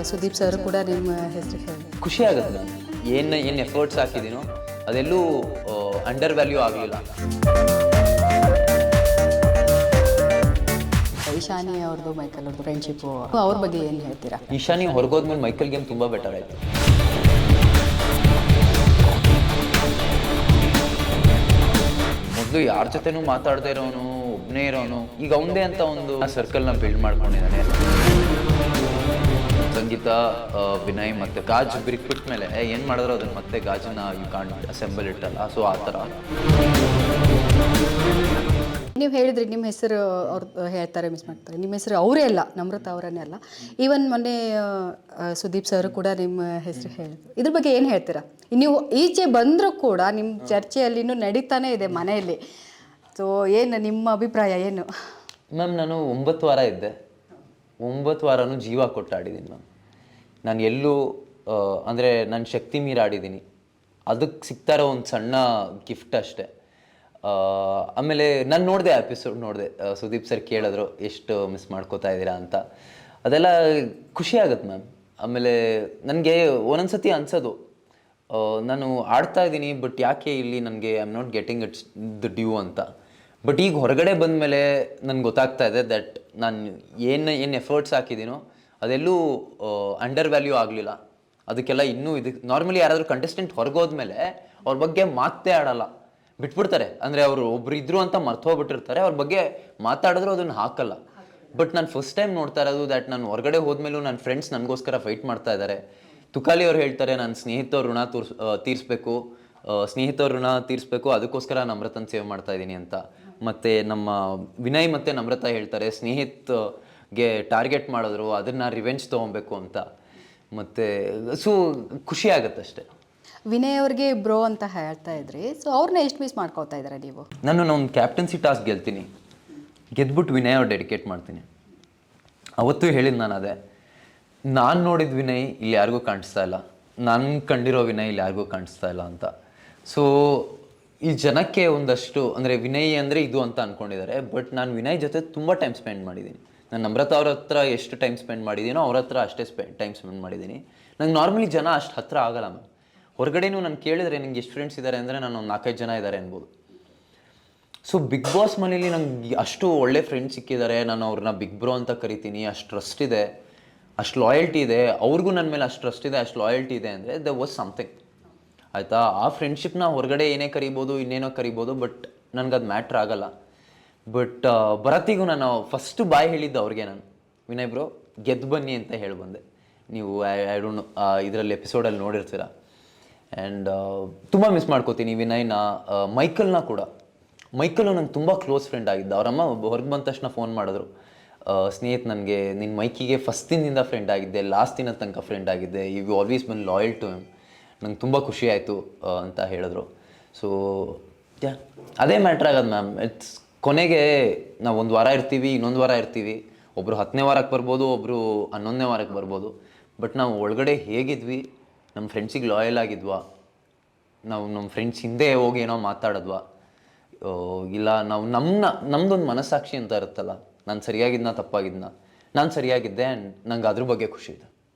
Sudeep sir ಕೂಡ ನಿಮ್ಮ ಹೆಸರು ಹೇಳಿ ಖುಷಿ ಆಗುತ್ತೆ ನಾನು ಏನು ಎಫರ್ಟ್ಸ್ ಹಾಕಿದ್ದೀನೋ ಅದೆಲ್ಲೂ ಅಂಡರ್ ವ್ಯಾಲ್ಯೂ ಆಗಲಿಲ್ಲ. ಈಶಾನಿ ಅವ್ರದ್ದು ಮೈಕಲ್ ಅವ್ರದ್ದು ಫ್ರೆಂಡ್ಶಿಪ್ಪು ಅವ್ರ ಬಗ್ಗೆ ಏನು ಹೇಳ್ತೀರಾ? ಈಶಾನಿ ಹೊರಗೋದ್ಮೇಲೆ ಮೈಕಲ್ ಗೇಮ್ ತುಂಬ ಬೆಟರ್ ಆಯಿತು. ಮೊದಲು ಯಾರ ಜೊತೆನೂ ಮಾತಾಡದೇ ಇರೋನು, ಒಬ್ಬನೇ ಇರೋನು, ಈಗ ಅವನದೇ ಅಂತ ಒಂದು ಸರ್ಕಲ್ನ ಬಿಲ್ಡ್ ಮಾಡ್ಕೊಂಡಿದ್ದಾನೆ. ಸಂಗೀತ, ವಿನಯ್ ಮತ್ತು ಗಾಜ್ ಬಿಟ್ಟ ಮೇಲೆ ಏನು ಮಾಡಿದ್ರು ಅದನ್ನು ಮತ್ತೆ ಗಾಜನ್ನ ಯು ಕಾಂಟ್ ಅಸೆಂಬಲ್ ಇಟ್ಟಲ್ಲ. ಸೊ ಆ ಥರ ನೀವು ಹೇಳಿದ್ರಿ ನಿಮ್ಮ ಹೆಸರು ಅವ್ರು ಹೇಳ್ತಾರೆ, ಮಿಸ್ ಮಾಡ್ತಾರೆ. ನಿಮ್ಮ ಹೆಸರು ಅವರೇ ಅಲ್ಲ, ನಮ್ರತಾ ಅವರನ್ನೇ ಅಲ್ಲ. ಈವನ್ ಮೊನ್ನೆ ಸುದೀಪ್ ಸರ್ ಕೂಡ ನಿಮ್ಮ ಹೆಸರು ಹೇಳಿದ್ರು. ಇದ್ರ ಬಗ್ಗೆ ಏನು ಹೇಳ್ತೀರಾ? ನೀವು ಈಚೆ ಬಂದರೂ ಕೂಡ ನಿಮ್ಮ ಚರ್ಚೆಯಲ್ಲಿ ಇನ್ನೂ ನಡೀತಾನೆ ಇದೆ ಮನೆಯಲ್ಲಿ. ಸೊ ಏನು ನಿಮ್ಮ ಅಭಿಪ್ರಾಯ ಏನು? ಮ್ಯಾಮ್, ನಾನು 9 ವಾರ ಇದ್ದೆ. 9 ವಾರನೂ ಜೀವ ಕೊಟ್ಟು ಆಡಿದ್ದೀನಿ ಮ್ಯಾಮ್. ನಾನು ಎಲ್ಲೂ ಅಂದರೆ ನನ್ನ ಶಕ್ತಿ ಮೀರಿ ಆಡಿದ್ದೀನಿ. ಅದಕ್ಕೆ ಸಿಗ್ತಾ ಇರೋ ಒಂದು ಸಣ್ಣ ಗಿಫ್ಟ್ ಅಷ್ಟೆ. ಆಮೇಲೆ ನಾನು ನೋಡಿದೆ, ಎಪಿಸೋಡ್ ನೋಡಿದೆ. ಸುದೀಪ್ ಸರ್ ಕೇಳಿದ್ರು ಎಷ್ಟು ಮಿಸ್ ಮಾಡ್ಕೋತಾ ಇದ್ದೀರಾ ಅಂತ. ಅದೆಲ್ಲ ಖುಷಿ ಆಗುತ್ತೆ ಮ್ಯಾಮ್. ಆಮೇಲೆ ನನಗೆ ಒಂದೊಂದು ಸತಿ ಅನ್ಸೋದು, ನಾನು ಆಡ್ತಾ ಇದ್ದೀನಿ ಬಟ್ ಯಾಕೆ ಇಲ್ಲಿ ನನಗೆ I am not getting it's the due ಅಂತ. ಬಟ್ ಈಗ ಹೊರಗಡೆ ಬಂದಮೇಲೆ ನನಗೆ ಗೊತ್ತಾಗ್ತಾ ಇದೆ ದಟ್ ನಾನು ಏನು ಎಫರ್ಟ್ಸ್ ಹಾಕಿದ್ದೀನೋ ಅದೆಲ್ಲೂ ಅಂಡರ್ ವ್ಯಾಲ್ಯೂ ಆಗಲಿಲ್ಲ. ಅದಕ್ಕೆಲ್ಲ ಇನ್ನೂ ಇದಕ್ಕೆ ನಾರ್ಮಲಿ ಯಾರಾದರೂ ಕಂಟೆಸ್ಟೆಂಟ್ ಹೊರಗೋದ್ಮೇಲೆ ಅವ್ರ ಬಗ್ಗೆ ಮಾತೇ ಆಡಲ್ಲ, ಬಿಟ್ಬಿಡ್ತಾರೆ. ಅಂದರೆ ಅವರು ಒಬ್ರು ಇದ್ರು ಅಂತ ಮರ್ತೋಗ್ಬಿಟ್ಟಿರ್ತಾರೆ, ಅವ್ರ ಬಗ್ಗೆ ಮಾತಾಡಿದ್ರು ಅದನ್ನು ಹಾಕಲ್ಲ. ಬಟ್ ನಾನು ಫಸ್ಟ್ ಟೈಮ್ ನೋಡ್ತಾ ಇರೋದು ದ್ಯಾಟ್ ನಾನು ಹೊರಗಡೆ ಹೋದ್ಮೇಲೂ ನನ್ನ ಫ್ರೆಂಡ್ಸ್ ನನಗೋಸ್ಕರ ಫೈಟ್ ಮಾಡ್ತಾ ಇದ್ದಾರೆ. ತುಕಾಲಿ ಅವ್ರು ಹೇಳ್ತಾರೆ ನಾನು ಸ್ನೇಹಿತವ್ರ ಋಣ ತೀರಿಸ್ಬೇಕು, ಅದಕ್ಕೋಸ್ಕರ ನಮ್ರತನ ಸೇವ್ ಮಾಡ್ತಾ ಇದ್ದೀನಿ ಅಂತ. ಮತ್ತು ನಮ್ಮ ವಿನಯ್ ಮತ್ತು ನಮ್ರತಾ ಹೇಳ್ತಾರೆ ಸ್ನೇಹಿತಗೆ ಟಾರ್ಗೆಟ್ ಮಾಡಿದ್ರು, ಅದನ್ನು ರಿವೆಂಜ್ ತೊಗೊಬೇಕು ಅಂತ. ಮತ್ತು ಸೊ ಖುಷಿ ಆಗುತ್ತೆ ಅಷ್ಟೇ. ವಿನಯ್ ಅವ್ರಿಗೆ ಬ್ರೋ ಅಂತ ಹೇಳ್ತಾ ಇದ್ರಿ. ಸೊ ಅವ್ರನ್ನ ಎಷ್ಟು ಮಿಸ್ ಮಾಡ್ಕೋತಾ ಇದ್ದಾರೆ ನೀವು? ನಾನು ಕ್ಯಾಪ್ಟನ್ಸಿ ಟಾಸ್ಕ್ ಗೆದ್ಬಿಟ್ಟು ವಿನಯ್ ಅವ್ರು ಡೆಡಿಕೇಟ್ ಮಾಡ್ತೀನಿ. ಅವತ್ತೂ ಹೇಳಿದ್ದು ನಾನು ಅದೇ, ನಾನು ನೋಡಿದ ವಿನಯ್ ಇಲ್ಲಿ ಯಾರಿಗೂ ಕಾಣಿಸ್ತಾ ಇಲ್ಲ, ನಾನು ಕಂಡಿರೋ ವಿನಯ್ ಇಲ್ಲಿ ಯಾರಿಗೂ ಕಾಣಿಸ್ತಾ ಇಲ್ಲ ಅಂತ. ಸೊ ಈ ಜನಕ್ಕೆ ಒಂದಷ್ಟು ಅಂದರೆ ವಿನಯ್ ಅಂದರೆ ಇದು ಅಂತ ಅಂದ್ಕೊಂಡಿದ್ದಾರೆ. ಬಟ್ ನಾನು ವಿನಯ್ ಜೊತೆ ತುಂಬ ಟೈಮ್ ಸ್ಪೆಂಡ್ ಮಾಡಿದ್ದೀನಿ. ನಾನು ನಮ್ರತಾ ಅವ್ರ ಹತ್ರ ಎಷ್ಟು ಟೈಮ್ ಸ್ಪೆಂಡ್ ಮಾಡಿದ್ದೀನೋ ಅವ್ರ ಹತ್ರ ಅಷ್ಟೇ ಟೈಮ್ ಸ್ಪೆಂಡ್ ಮಾಡಿದ್ದೀನಿ. ನಂಗೆ ನಾರ್ಮಲಿ ಜನ ಅಷ್ಟು ಹತ್ತಿರ ಆಗಲ್ಲ ಮ್ಯಾಮ್. ಹೊರಗಡೆನೂ ನಾನು ಕೇಳಿದ್ರೆ ನಿಂಗೆ ಎಷ್ಟು ಫ್ರೆಂಡ್ಸ್ ಇದ್ದಾರೆ ಅಂದರೆ ನಾನು ಒಂದು 4-5 ಜನ ಇದ್ದಾರೆ ಅನ್ಬೋದು. ಸೊ ಬಿಗ್ ಬಾಸ್ ಮನೇಲಿ ನಂಗೆ ಅಷ್ಟು ಒಳ್ಳೆ ಫ್ರೆಂಡ್ಸ್ ಸಿಕ್ಕಿದ್ದಾರೆ. ನಾನು ಅವ್ರನ್ನ ಬಿಗ್ ಬ್ರೋ ಅಂತ ಕರಿತೀನಿ. ಅಷ್ಟು ಟ್ರಸ್ಟ್ ಇದೆ, ಅಷ್ಟು ಲಾಯಲ್ಟಿ ಇದೆ. ಅವ್ರಿಗೂ ನನ್ನ ಮೇಲೆ ಅಷ್ಟು ಟ್ರಸ್ಟ್ ಇದೆ, ಅಷ್ಟು ಲಾಯಲ್ಟಿ ಇದೆ ಅಂದರೆ ದ ವಾಸ್ ಸಮಥಿಂಗ್. ಆಯಿತಾ? ಆ ಫ್ರೆಂಡ್ಶಿಪ್ನ ಹೊರಗಡೆ ಏನೇ ಕರಿಬೋದು, ಇನ್ನೇನೋ ಕರಿಬೋದು, ಬಟ್ ನನಗದು ಮ್ಯಾಟ್ರ್ ಆಗಲ್ಲ. ಬಟ್ ಭರತಿಗೂ ನಾನು ಫಸ್ಟು ಬಾಯ್ ಹೇಳಿದ್ದು ಅವ್ರಿಗೆ, ನಾನು ವಿನಯ್ ಬ್ರೋ ಗೆದ್ದು ಬನ್ನಿ ಅಂತ ಹೇಳಿ ಬಂದೆ. ನೀವು ಐ ಡೋಂಟ್ ಇದರಲ್ಲಿ ಎಪಿಸೋಡಲ್ಲಿ ನೋಡಿರ್ತೀರ. ಆ್ಯಂಡ್ ತುಂಬ ಮಿಸ್ ಮಾಡ್ಕೋತೀನಿ ವಿನಯ್ನ. ಮೈಕಲ್ನ ಕೂಡ. ಮೈಕಲ್ಲು ನಂಗೆ ತುಂಬ ಕ್ಲೋಸ್ ಫ್ರೆಂಡ್ ಆಗಿದ್ದ. ಅವರಮ್ಮ ಹೊರಗೆ ಬಂದ ತಕ್ಷಣ ಫೋನ್ ಮಾಡಿದ್ರು, ಸ್ನೇಹಿತ ನನಗೆ ನಿನ್ನ ಮೈಕಿಗೆ ಫಸ್ಟ್ ದಿನದಿಂದ ಫ್ರೆಂಡ್ ಆಗಿದ್ದೆ, ಲಾಸ್ಟ್ ದಿನದ ತನಕ ಫ್ರೆಂಡ್ ಆಗಿದ್ದೆ, you always been loyal to him, ನಂಗೆ ತುಂಬ ಖುಷಿ ಆಯಿತು ಅಂತ ಹೇಳಿದ್ರು. ಸೊ ಅದೇ ಮ್ಯಾಟ್ರ್ ಆಗೋದು ಮ್ಯಾಮ್. ಇಟ್ಸ್ ಕೊನೆಗೆ ನಾವು 1 ವಾರ ಇರ್ತೀವಿ, ಇನ್ನೊಂದು ವಾರ ಇರ್ತೀವಿ. ಒಬ್ಬರು 10ನೇ ವಾರಕ್ಕೆ ಬರ್ಬೋದು, ಒಬ್ಬರು 11ನೇ ವಾರಕ್ಕೆ ಬರ್ಬೋದು. ಬಟ್ ನಾವು ಒಳಗಡೆ ಹೇಗಿದ್ವಿ, ನಮ್ಮ ಫ್ರೆಂಡ್ಸಿಗೆ ಲಾಯಲ್ ಆಗಿದ್ವಾ, ನಾವು ನಮ್ಮ ಫ್ರೆಂಡ್ಸ್ ಹಿಂದೆ ಹೋಗಿ ಏನೋ ಮಾತಾಡಿದ್ವಾ, ಇಲ್ಲ ನಾವು ನಮ್ಮದೊಂದು ಮನಸ್ಸಾಕ್ಷಿ ಅಂತ ಇರುತ್ತಲ್ಲ, ನಾನು ಸರಿಯಾಗಿದ್ನ ತಪ್ಪಾಗಿದ್ನ, ನಾನು ಸರಿಯಾಗಿದ್ದೆ. ಆ್ಯಂಡ್ ನಂಗೆ ಅದ್ರ ಬಗ್ಗೆ ಖುಷಿ ಇದೆ.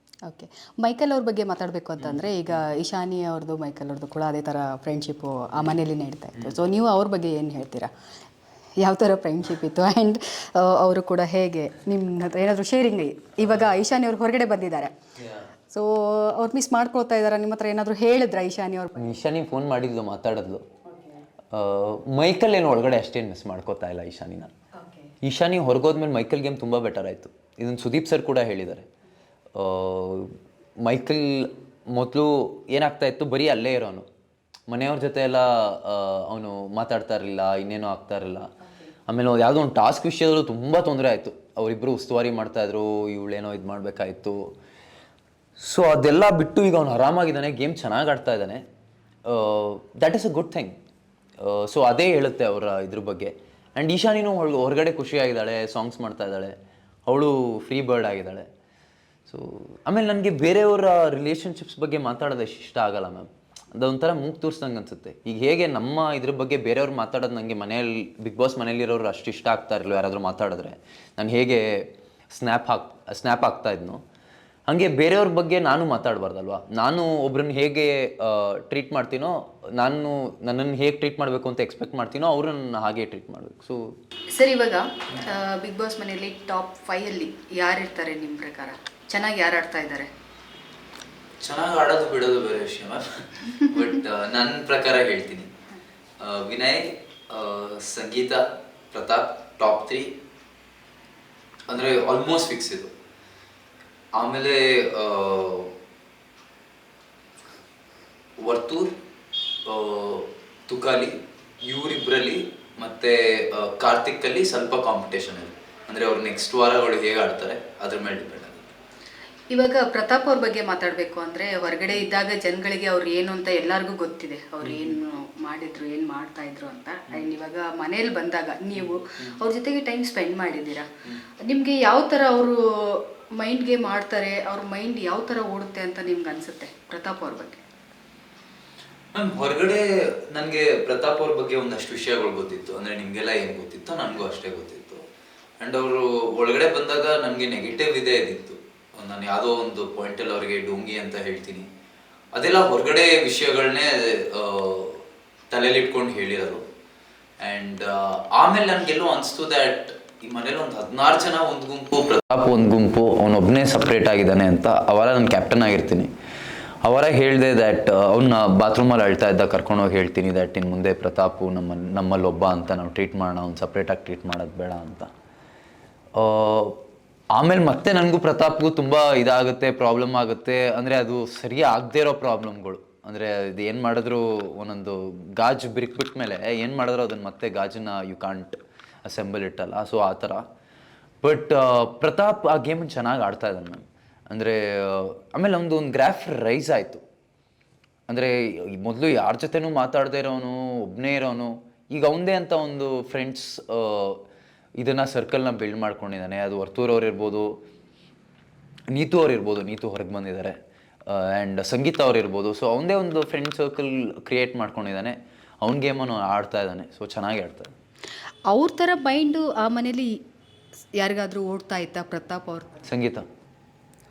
ಓಕೆ, ಮೈಕಲ್ ಅವ್ರ ಬಗ್ಗೆ ಮಾತಾಡಬೇಕು ಅಂತಂದರೆ ಈಗ ಈಶಾನಿ ಅವ್ರದ್ದು ಮೈಕಲ್ ಅವ್ರದ್ದು ಕೂಡ ಅದೇ ಥರ ಫ್ರೆಂಡ್ಶಿಪ್ಪು ಆ ಮನೇಲಿ ನಡೀತಾ ಇತ್ತು. ಸೊ ನೀವು ಅವ್ರ ಬಗ್ಗೆ ಏನು ಹೇಳ್ತೀರಾ? ಯಾವ ಥರ ಫ್ರೆಂಡ್ಶಿಪ್ ಇತ್ತು? ಆ್ಯಂಡ್ ಅವರು ಕೂಡ ಹೇಗೆ ನಿಮ್ಮ ಹತ್ರ ಏನಾದರೂ ಶೇರಿಂಗ್? ಇವಾಗ ಈಶಾನಿ ಅವ್ರು ಹೊರಗಡೆ ಬಂದಿದ್ದಾರೆ, ಸೊ ಅವ್ರು ಮಿಸ್ ಮಾಡ್ಕೊಳ್ತಾ ಇದ್ದಾರೆ. ನಿಮ್ಮ ಹತ್ರ ಏನಾದರೂ ಹೇಳಿದ್ರ ಈಶಾನಿ ಅವ್ರು? ಈಶಾನಿ ಫೋನ್ ಮಾಡಿದ್ಲು, ಮಾತಾಡಿದ್ಲು. ಮೈಕಲ್ ಏನು ಒಳಗಡೆ ಅಷ್ಟೇನು ಮಿಸ್ ಮಾಡ್ಕೋತಾ ಇಲ್ಲ ಈಶಾನಿನ. ಈಶಾನಿ ಹೊರಗೋದ್ಮೇಲೆ ಮೈಕಲ್ ಗೇಮ್ ತುಂಬ ಬೆಟರ್ ಆಯಿತು. ಇದನ್ನು ಸುದೀಪ್ ಸರ್ ಕೂಡ ಹೇಳಿದ್ದಾರೆ. ಮೈಕಲ್ ಮೊದಲು ಏನಾಗ್ತಾ ಇತ್ತು, ಬರೀ ಅಲ್ಲೇ ಇರೋನು, ಮನೆಯವ್ರ ಜೊತೆ ಎಲ್ಲ ಅವನು ಮಾತಾಡ್ತಾ ಇರಲಿಲ್ಲ, ಇನ್ನೇನೋ ಆಗ್ತಾ ಇರಲಿಲ್ಲ. ಆಮೇಲೆ ಯಾವುದೋ ಒಂದು ಟಾಸ್ಕ್ ವಿಷಯದಲ್ಲೂ ತುಂಬ ತೊಂದರೆ ಆಯಿತು. ಅವರಿಬ್ಬರು ಉಸ್ತುವಾರಿ ಮಾಡ್ತಾಯಿದ್ರು, ಇವಳೇನೋ ಇದು ಮಾಡಬೇಕಾಯಿತು. ಸೊ ಅದೆಲ್ಲ ಬಿಟ್ಟು ಈಗ ಅವನು ಆರಾಮಾಗಿದ್ದಾನೆ, ಗೇಮ್ ಚೆನ್ನಾಗಿ ಆಡ್ತಾ ಇದ್ದಾನೆ. That is a good thing. So ಅದೇ ಹೇಳುತ್ತೆ ಅವರ ಇದ್ರ ಬಗ್ಗೆ. ಆ್ಯಂಡ್ ಈಶಾನಿನೂ ಹೊರಗಡೆ ಖುಷಿಯಾಗಿದ್ದಾಳೆ, ಸಾಂಗ್ಸ್ ಮಾಡ್ತಾ ಇದ್ದಾಳೆ, ಅವಳು ಫ್ರೀ ಬರ್ಡ್ ಆಗಿದ್ದಾಳೆ. ಸೊ ಆಮೇಲೆ ನನಗೆ ಬೇರೆಯವರ ರಿಲೇಷನ್ಶಿಪ್ಸ್ ಬಗ್ಗೆ ಮಾತಾಡೋದು ಇಷ್ಟ ಆಗಲ್ಲ ಮ್ಯಾಮ್. ಅದೊಂಥರ ಮೂಗು ತೋರಿಸ್ದಂಗೆ ಅನಿಸುತ್ತೆ. ಈಗ ಹೇಗೆ ನಮ್ಮ ಇದ್ರ ಬಗ್ಗೆ ಬೇರೆಯವ್ರು ಮಾತಾಡೋದು ನನಗೆ ಮನೆಯಲ್ಲಿ ಬಿಗ್ ಬಾಸ್ ಮನೇಲಿರೋರು ಅಷ್ಟು ಇಷ್ಟ ಆಗ್ತಾ ಇರಲಿಲ್ಲ, ಯಾರಾದರೂ ಮಾತಾಡಿದ್ರೆ ನಾನು ಹೇಗೆ ಸ್ನ್ಯಾಪ್ ಆಗ್ತಾ ಇದ್ನೋ ಹಾಗೆ ಬೇರೆಯವ್ರ ಬಗ್ಗೆ ನಾನು ಮಾತಾಡಬಾರ್ದಲ್ವಾ. ನಾನು ಒಬ್ರನ್ನ ಹೇಗೆ ಟ್ರೀಟ್ ಮಾಡ್ತೀನೋ, ನನ್ನನ್ನು ಹೇಗೆ ಟ್ರೀಟ್ ಮಾಡಬೇಕು ಅಂತ ಎಕ್ಸ್ಪೆಕ್ಟ್ ಮಾಡ್ತೀನೋ ಅವ್ರನ್ನ ಹಾಗೆ ಟ್ರೀಟ್ ಮಾಡಬೇಕು. ಸರ್, ಇವಾಗ ಬಿಗ್ ಬಾಸ್ ಮನೆಯಲ್ಲಿ ಟಾಪ್ 5 ಯಾರಿರ್ತಾರೆ ನಿಮ್ಮ ಪ್ರಕಾರ? ಚೆನ್ನಾಗಿ ಯಾರು ಆಡ್ತಾ ಇದ್ದಾರೆ? ಚೆನ್ನಾಗಿ ಆಡೋದು ಬಿಡೋದು ಬೇರೆ ವಿಷಯ ಮ್ಯಾಮ್. ಬಟ್ ನನ್ನ ಪ್ರಕಾರ ಹೇಳ್ತೀನಿ, ವಿನಯ್, ಸಂಗೀತ, ಪ್ರತಾಪ್ ಟಾಪ್ 3 ಅಂದರೆ ಆಲ್ಮೋಸ್ಟ್ ಫಿಕ್ಸ್ ಇದು. ಆಮೇಲೆ ವರ್ತೂರ್, ತುಕಾಲಿ, ಇವರಿಬ್ಬರಲ್ಲಿ ಮತ್ತು ಕಾರ್ತಿಕ್ಕಲ್ಲಿ ಸ್ವಲ್ಪ ಕಾಂಪಿಟೇಷನ್ ಇದೆ. ಅಂದರೆ ಅವ್ರು ನೆಕ್ಸ್ಟ್ ವಾರಗಳು ಹೇಗೆ ಆಡ್ತಾರೆ ಅದ್ರ ಮೇಲೆ ಡಿಪೆಂಡ್ ಆಗುತ್ತೆ. ಇವಾಗ ಪ್ರತಾಪ್ ಅವ್ರ ಬಗ್ಗೆ ಮಾತಾಡಬೇಕು ಅಂದರೆ, ಹೊರಗಡೆ ಇದ್ದಾಗ ಜನಗಳಿಗೆ ಅವ್ರು ಏನು ಅಂತ ಎಲ್ಲರಿಗೂ ಗೊತ್ತಿದೆ, ಅವ್ರು ಏನು ಮಾಡಿದ್ರು, ಏನು ಮಾಡ್ತಾ ಇದ್ರು ಅಂತ. ಆ್ಯಂಡ್ ಇವಾಗ ಮನೇಲಿ ಬಂದಾಗ ನೀವು ಅವ್ರ ಜೊತೆಗೆ ಟೈಮ್ ಸ್ಪೆಂಡ್ ಮಾಡಿದ್ದೀರಾ, ನಿಮಗೆ ಯಾವ ಥರ ಅವರು ಮೈಂಡ್ಗೆ ಮಾಡ್ತಾರೆ, ಅವ್ರ ಮೈಂಡ್ ಯಾವ ಥರ ಓಡುತ್ತೆ ಅಂತ ನಿಮ್ಗೆ ಅನಿಸುತ್ತೆ ಪ್ರತಾಪ್ ಅವ್ರ ಬಗ್ಗೆ? ಮ್ಯಾಮ್, ಹೊರಗಡೆ ನನಗೆ ಪ್ರತಾಪ್ ಅವ್ರ ಬಗ್ಗೆ ಒಂದಷ್ಟು ವಿಷಯಗಳು ಗೊತ್ತಿತ್ತು. ಅಂದರೆ ನಿಮಗೆಲ್ಲ ಏನು ಗೊತ್ತಿತ್ತೋ ನನಗೂ ಅಷ್ಟೇ ಗೊತ್ತಿತ್ತು. ಆ್ಯಂಡ್ ಅವರು ಒಳಗಡೆ ಬಂದಾಗ ನನಗೆ ನೆಗೆಟಿವ್ ಇದಿತ್ತು. ನಾನು ಯಾವುದೋ ಒಂದು ಪಾಯಿಂಟಲ್ಲಿ ಅವ್ರಿಗೆ ಡೋಂಗಿ ಅಂತ ಹೇಳ್ತೀನಿ, ಅದೆಲ್ಲ ಹೊರಗಡೆ ವಿಷಯಗಳನ್ನೇ ತಲೆಯಲ್ಲಿ ಇಟ್ಕೊಂಡು ಹೇಳಿರೋದು. ಆ್ಯಂಡ್ ಆಮೇಲೆ ನನಗೆಲ್ಲೋ ಅನಿಸ್ತು ದ್ಯಾಟ್ ಈ ಮನೇಲಿ ಒಂದು 16 ಜನ ಒಂದು ಗುಂಪು, ಪ್ರತಾಪ್ ಒಂದು ಗುಂಪು, ಅವನೊಬ್ಬನೇ ಸಪ್ರೇಟ್ ಆಗಿದ್ದಾನೆ ಅಂತ. ಅವಾಗ ನಾನು ಕ್ಯಾಪ್ಟನ್ ಆಗಿರ್ತೀನಿ. ಅವರ ಹೇಳಿದೆ ದ್ಯಾಟ್ ಅವನ್ನ ಬಾತ್ರೂಮಲ್ಲಿ ಅಳ್ತಾ ಇದ್ದ ಕರ್ಕೊಂಡೋಗಿ ಹೇಳ್ತೀನಿ ದ್ಯಾಟ್ ಇನ್ನು ಮುಂದೆ ಪ್ರತಾಪು ನಮ್ಮಲ್ಲಿ ಒಬ್ಬ ಅಂತ ನಾವು ಟ್ರೀಟ್ ಮಾಡೋಣ, ಅವ್ನು ಸಪ್ರೇಟಾಗಿ ಟ್ರೀಟ್ ಮಾಡೋದು ಬೇಡ ಅಂತ. ಆಮೇಲೆ ಮತ್ತೆ ನನಗೂ ಪ್ರತಾಪ್ಗೂ ತುಂಬ ಇದಾಗುತ್ತೆ, ಪ್ರಾಬ್ಲಮ್ ಆಗುತ್ತೆ. ಅಂದರೆ ಅದು ಸರಿ ಆಗದೇ ಇರೋ ಪ್ರಾಬ್ಲಮ್ಗಳು. ಅಂದರೆ ಇದು ಏನು ಮಾಡಿದ್ರು ಒಂದೊಂದು ಗಾಜು ಬಿರುಕ್ಬಿಟ್ಟ ಮೇಲೆ ಏನು ಮಾಡಿದ್ರು ಅದನ್ನು ಮತ್ತೆ ಗಾಜನ್ನ ಯು ಕಾಂಟ್ ಅಸೆಂಬಲ್ ಇಟ್ಟಲ್ಲ. ಸೊ ಆ ಥರ. ಬಟ್ ಪ್ರತಾಪ್ ಆ ಗೇಮನ್ನು ಚೆನ್ನಾಗಿ ಆಡ್ತಾ ಇದ್ದಾನೆ ಮ್ಯಾಮ್. ಅಂದರೆ ಆಮೇಲೆ ಒಂದು ಗ್ರಾಫ್ ರೈಸ್ ಆಯಿತು. ಅಂದರೆ ಮೊದಲು ಯಾರ ಜೊತೆನೂ ಮಾತಾಡದೇ ಇರೋನು, ಒಬ್ಬನೇ ಇರೋನು, ಈಗ ಅವಂದೇ ಅಂತ ಒಂದು ಫ್ರೆಂಡ್ಸ್ ಇದನ್ನು ಸರ್ಕಲ್ನ ಬಿಲ್ಡ್ ಮಾಡ್ಕೊಂಡಿದ್ದಾನೆ. ಅದು ವರ್ತೂರ್ ಅವ್ರು ಇರ್ಬೋದು, ನೀತು ಅವ್ರು ಇರ್ಬೋದು, ನೀತು ಹೊರಗೆ ಬಂದಿದ್ದಾರೆ, ಆ್ಯಂಡ್ ಸಂಗೀತ ಅವ್ರು ಇರ್ಬೋದು. ಸೊ ಅವನದೇ ಒಂದು ಫ್ರೆಂಡ್ ಸರ್ಕಲ್ ಕ್ರಿಯೇಟ್ ಮಾಡ್ಕೊಂಡಿದ್ದಾನೆ. ಅವ್ನ ಗೇಮನ್ನು ಆಡ್ತಾ ಇದ್ದಾನೆ. ಸೊ ಚೆನ್ನಾಗಿ ಆಡ್ತಾನೆ. ಅವ್ರ ಥರ ಮೈಂಡು ಆ ಮನೇಲಿ ಯಾರಿಗಾದರೂ ಓಡ್ತಾ ಇತ್ತಾ ಪ್ರತಾಪ್ ಅವ್ರು? ಸಂಗೀತ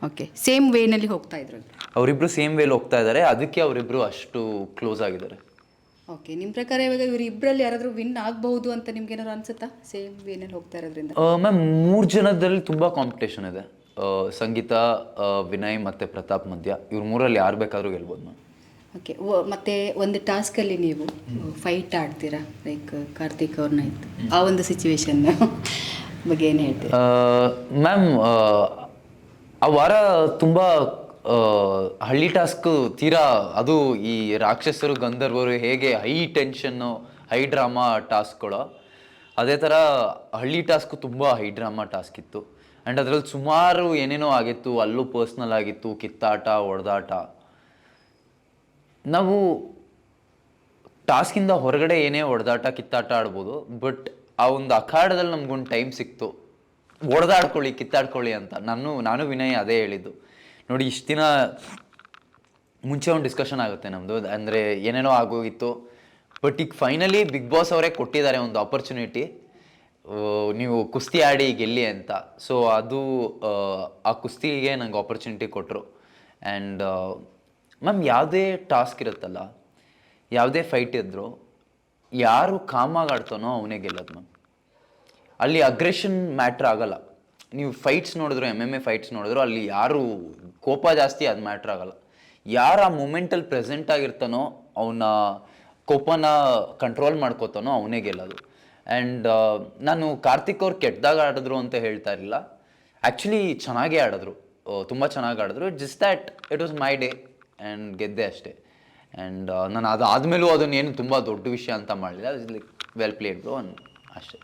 ಓಕೆ, ಸೇಮ್ ವೇನಲ್ಲಿ ಹೋಗ್ತಾ ಇದ್ರು ಅವರಿಬ್ಬರು, ಸೇಮ್ ವೇಲಿ ಹೋಗ್ತಾ ಇದ್ದಾರೆ. ಅದಕ್ಕೆ ಅವರಿಬ್ಬರು ಅಷ್ಟು ಕ್ಲೋಸ್ ಆಗಿದ್ದಾರೆ. ಓಕೆ, ನಿಮ್ಮ ಪ್ರಕಾರ ಇವಾಗ ಇವರಿಬ್ಬರಲ್ಲಿ ಯಾರಾದರೂ ವಿನ್ ಆಗಬಹುದು ಅಂತ ನಿಮ್ಗೆ ಏನಾದ್ರು ಅನ್ಸುತ್ತಾ, ಸೇಮ್ ವೇನಲ್ಲಿ ಹೋಗ್ತಾ ಇರೋದ್ರಿಂದ? ಮ್ಯಾಮ್, 3 ಜನದಲ್ಲಿ ತುಂಬ ಕಾಂಪಿಟೇಷನ್ ಇದೆ. ಸಂಗೀತ, ವಿನಯ್ ಮತ್ತು ಪ್ರತಾಪ್ ಮಧ್ಯ. ಇವ್ರ 3ರಲ್ಲಿ ಯಾರು ಬೇಕಾದರೂ ಗೆಲ್ಬೋದು ಮ್ಯಾಮ್. ಓಕೆ, ಮತ್ತು ಒಂದು ಟಾಸ್ಕಲ್ಲಿ ನೀವು ಫೈಟ್ ಆಡ್ತೀರಾ, ಲೈಕ್ ಕಾರ್ತಿಕ್ ಅವ್ರನ್ನ ಇತ್ತು, ಆ ಒಂದು ಸಿಚುವೇಶನ್ ಬಗ್ಗೆ ಏನು ಹೇಳ್ತೀರಾ? ಮ್ಯಾಮ್, ಆ ವಾರ ತುಂಬ ಹಳ್ಳಿ ಟಾಸ್ಕ್ ತೀರಾ, ಅದು ಈ ರಾಕ್ಷಸರು ಗಂಧರ್ವರು ಹೇಗೆ ಹೈ ಟೆನ್ಷನ್ನು, ಹೈ ಡ್ರಾಮಾ ಟಾಸ್ಕ್ಗಳು, ಅದೇ ಥರ ಹಳ್ಳಿ ಟಾಸ್ಕ್ ತುಂಬ ಹೈ ಡ್ರಾಮಾ ಟಾಸ್ಕ್ ಇತ್ತು. ಆ್ಯಂಡ್ ಅದರಲ್ಲಿ ಸುಮಾರು ಏನೇನೋ ಆಗಿತ್ತು. ಅಲ್ಲೂ ಪರ್ಸ್ನಲ್ ಆಗಿತ್ತು, ಕಿತ್ತಾಟ, ಹೊಡೆದಾಟ. ನಾವು ಟಾಸ್ಕಿಂದ ಹೊರಗಡೆ ಏನೇ ಹೊಡೆದಾಟ, ಕಿತ್ತಾಟ ಆಡ್ಬೋದು. ಬಟ್ ಆ ಒಂದು ಅಖಾಡದಲ್ಲಿ ನಮ್ಗೊಂದು ಟೈಮ್ ಸಿಕ್ತು, ಹೊಡೆದಾಡ್ಕೊಳ್ಳಿ, ಕಿತ್ತಾಡ್ಕೊಳ್ಳಿ ಅಂತ. ನಾನು ವಿನಯ್ ಅದೇ ಹೇಳಿದ್ದು. ನೋಡಿ, ಇಷ್ಟು ದಿನ ಮುಂಚೆ ಒಂದು ಡಿಸ್ಕಷನ್ ಆಗುತ್ತೆ ನಮ್ಮದು, ಅಂದರೆ ಏನೇನೋ ಆಗೋಗಿತ್ತು. ಬಟ್ ಈಗ ಫೈನಲಿ ಬಿಗ್ ಬಾಸ್ ಅವರೇ ಕೊಟ್ಟಿದ್ದಾರೆ ಒಂದು ಆಪರ್ಚುನಿಟಿ, ನೀವು ಕುಸ್ತಿ ಆಡಿ ಗೆಲ್ಲಿ ಅಂತ. ಸೊ ಅದು ಆ ಕುಸ್ತಿಗೆ ನಂಗೆ ಆಪರ್ಚುನಿಟಿ ಕೊಟ್ಟರು. ಆ್ಯಂಡ್ ಮ್ಯಾಮ್, ಯಾವುದೇ ಟಾಸ್ಕ್ ಇರುತ್ತಲ್ಲ, ಯಾವುದೇ ಫೈಟ್ ಇದ್ದರೂ ಯಾರು ಕಾಮಾಗಿ ಆಡ್ತಾನೋ ಅವನೇ ಗೆಲ್ಲೋದು ಮ್ಯಾಮ್. ಅಲ್ಲಿ ಅಗ್ರೆಷನ್ ಮ್ಯಾಟ್ರ್ ಆಗಲ್ಲ. ನೀವು ಫೈಟ್ಸ್ ನೋಡಿದ್ರು, MMA ಫೈಟ್ಸ್ ನೋಡಿದ್ರು, ಅಲ್ಲಿ ಯಾರು ಕೋಪ ಜಾಸ್ತಿ, ಅದು ಮ್ಯಾಟ್ರ್ ಆಗಲ್ಲ. ಯಾರು ಆ ಮೂಮೆಂಟಲ್ಲಿ ಪ್ರೆಸೆಂಟ್ ಆಗಿರ್ತಾನೋ, ಅವನ ಕೋಪನ ಕಂಟ್ರೋಲ್ ಮಾಡ್ಕೋತಾನೋ ಅವನೇ ಗೆಲ್ಲೋದು. ಆ್ಯಂಡ್ ನಾನು ಕಾರ್ತಿಕ್ ಅವ್ರು ಕೆಟ್ಟದಾಗ ಆಡಿದ್ರು ಅಂತ ಹೇಳ್ತಾ ಇರಲಿಲ್ಲ. ಆ್ಯಕ್ಚುಲಿ ಚೆನ್ನಾಗೇ ಆಡಿದ್ರು, ತುಂಬ ಚೆನ್ನಾಗಿ ಆಡಿದ್ರು. Just that it was my day and ಗೆದ್ದೆ ಅಷ್ಟೇ. ಆ್ಯಂಡ್ ನಾನು ಅದಾದಮೇಲೂ ಅದನ್ನೇನು ತುಂಬ ದೊಡ್ಡ ವಿಷಯ ಅಂತ ಮಾಡಲಿಲ್ಲ. ಲೈಕ್ ವೆಲ್ ಪ್ಲೇಡ್ ಬ್ರೋ ಅಷ್ಟೇ.